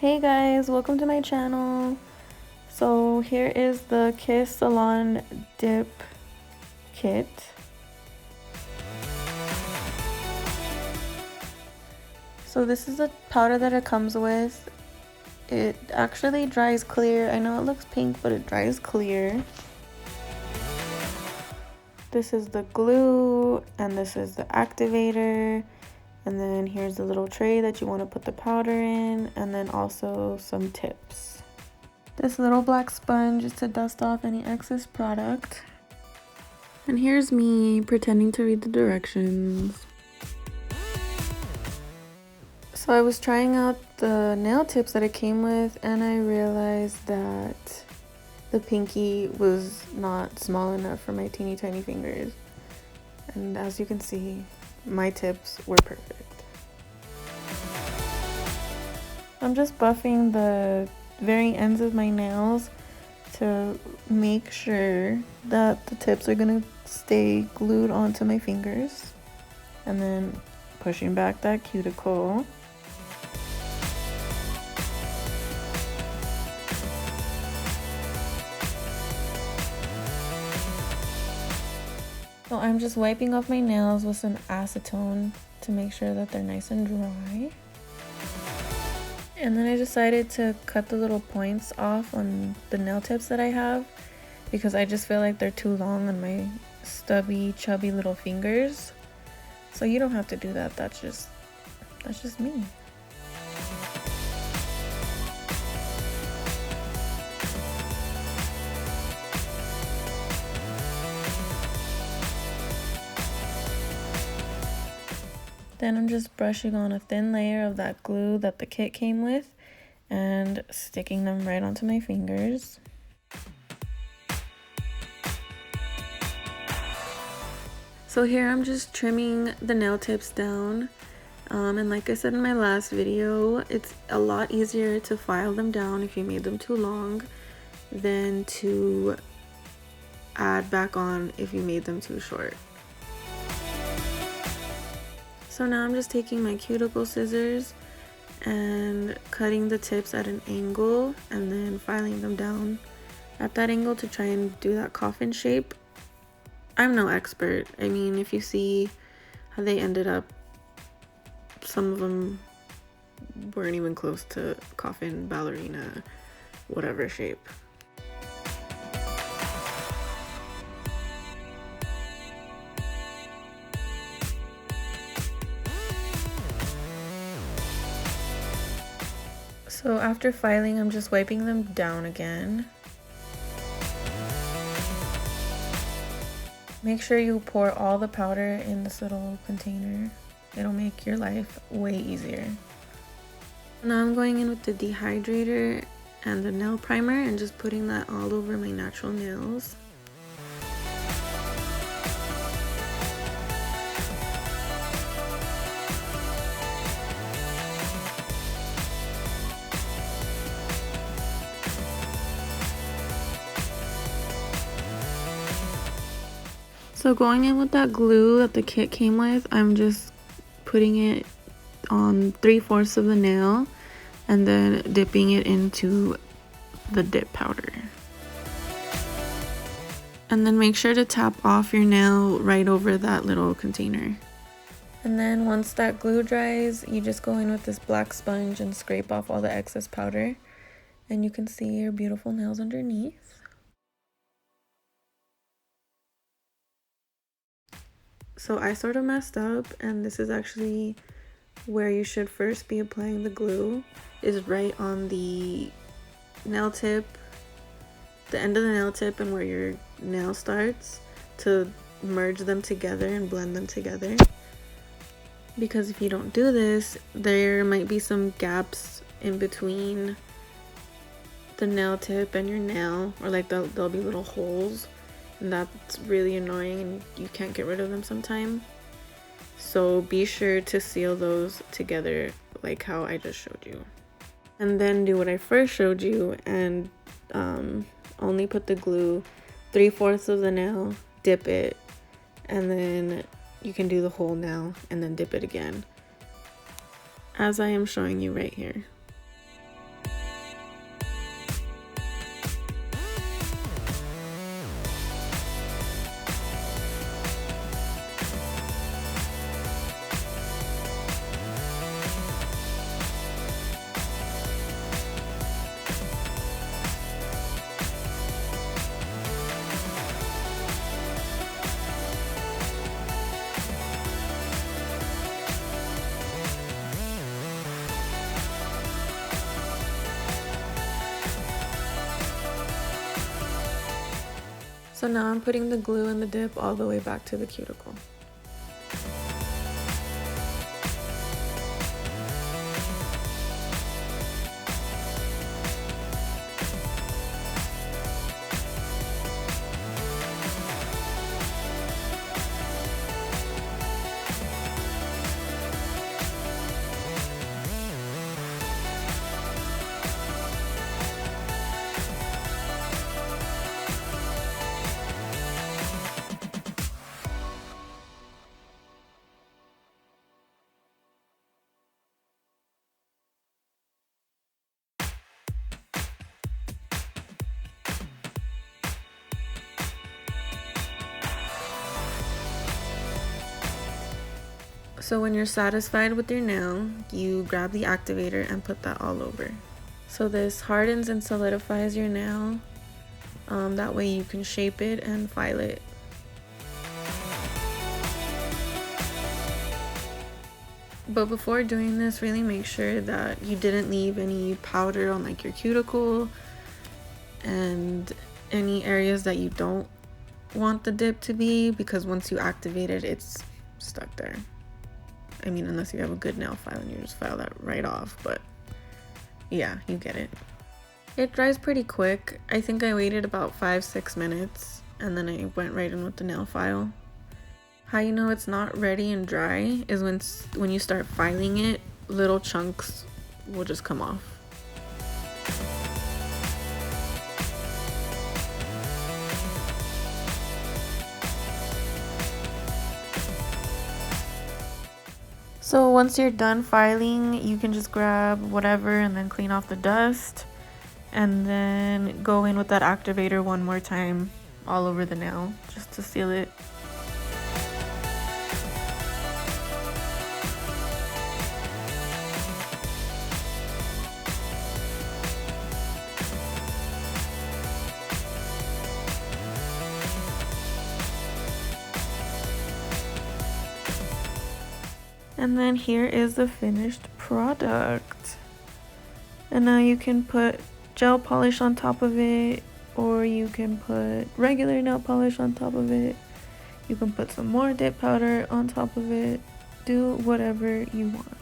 Hey guys, welcome to my channel. So here is the Kiss Salon dip kit. So this is the powder that it comes with. It actually dries clear. I know it looks pink, but it dries clear. This is the glue, and this is the activator. And then here's the little tray that you want to put the powder in, and then also some tips. This little black sponge is to dust off any excess product. And here's me pretending to read the directions. So I was trying out the nail tips that it came with, and I realized that the pinky was not small enough for my teeny tiny fingers. And as you can see, my tips were perfect. I'm just buffing the very ends of my nails to make sure that the tips are gonna stay glued onto my fingers, and then pushing back that cuticle. So I'm just wiping off my nails with some acetone to make sure that they're nice and dry. And then I decided to cut the little points off on the nail tips that I have, because I just feel like they're too long on my stubby, chubby little fingers. So you don't have to do that. That's just me. Then I'm just brushing on a thin layer of that glue that the kit came with and sticking them right onto my fingers. So here I'm just trimming the nail tips down. And like I said in my last video, it's a lot easier to file them down if you made them too long than to add back on if you made them too short. So now I'm just taking my cuticle scissors and cutting the tips at an angle and then filing them down at that angle to try and do that coffin shape. I'm no expert. I mean, if you see how they ended up, some of them weren't even close to coffin, ballerina, whatever shape. So after filing, I'm just wiping them down again. Make sure you pour all the powder in this little container. It'll make your life way easier. Now I'm going in with the dehydrator and the nail primer and just putting that all over my natural nails. So going in with that glue that the kit came with, I'm just putting it on 3/4 of the nail and then dipping it into the dip powder. And then make sure to tap off your nail right over that little container. And then once that glue dries, you just go in with this black sponge and scrape off all the excess powder, and you can see your beautiful nails underneath. So I sort of messed up, and this is actually where you should first be applying the glue, is right on the nail tip, the end of the nail tip and where your nail starts, to merge them together and blend them together. Because if you don't do this, there might be some gaps in between the nail tip and your nail, or like there'll be little holes, and that's really annoying and you can't get rid of them sometime. So be sure to seal those together like how I just showed you. And then do what I first showed you and only put the glue 3/4 of the nail, dip it, and then you can do the whole nail and then dip it again, as I am showing you right here. So now I'm putting the glue and the dip all the way back to the cuticle. So when you're satisfied with your nail, you grab the activator and put that all over. So this hardens and solidifies your nail. That way you can shape it and file it. But before doing this, really make sure that you didn't leave any powder on like your cuticle and any areas that you don't want the dip to be, because once you activate it, it's stuck there. I mean, unless you have a good nail file and you just file that right off, but yeah, you get it. It dries pretty quick. I think I waited about 5-6 minutes and then I went right in with the nail file. How you know it's not ready and dry is when you start filing it, little chunks will just come off. So once you're done filing, you can just grab whatever and then clean off the dust and then go in with that activator one more time all over the nail just to seal it. And then here is the finished product. And now you can put gel polish on top of it, or you can put regular nail polish on top of it. You can put some more dip powder on top of it. Do whatever you want.